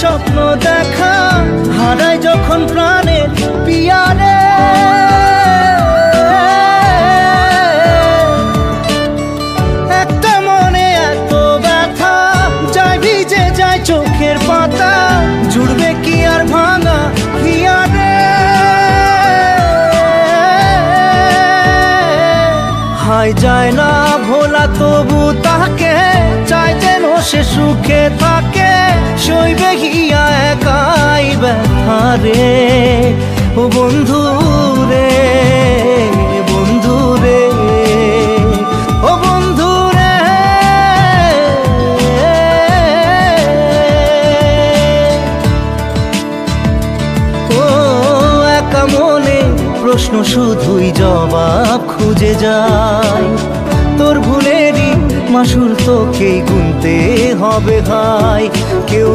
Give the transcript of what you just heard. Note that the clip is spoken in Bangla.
স্বপ্ন দেখা, হারাই যখন প্রাণের পিয়ারে। একটা মনে এত ব্যথা, যায় ভিজে যায় চোখের পাতা, জুড়বে কি আর ভাঙা হিয়ারে। হায় যায় না ভোলা তবু তাকে, চাই যেন সে সুখে থাকে, সইবে গিয়া একাই ব্যথা রে। ও বন্ধু রে, বন্ধু রে, ও বন্ধু রে। ও একা মনে প্রশ্ন শুধুই জবাব খুঁজে যায়, তোর ভুলেরই মাসুল তোকেই গুনতে হবে ভাই। কেউ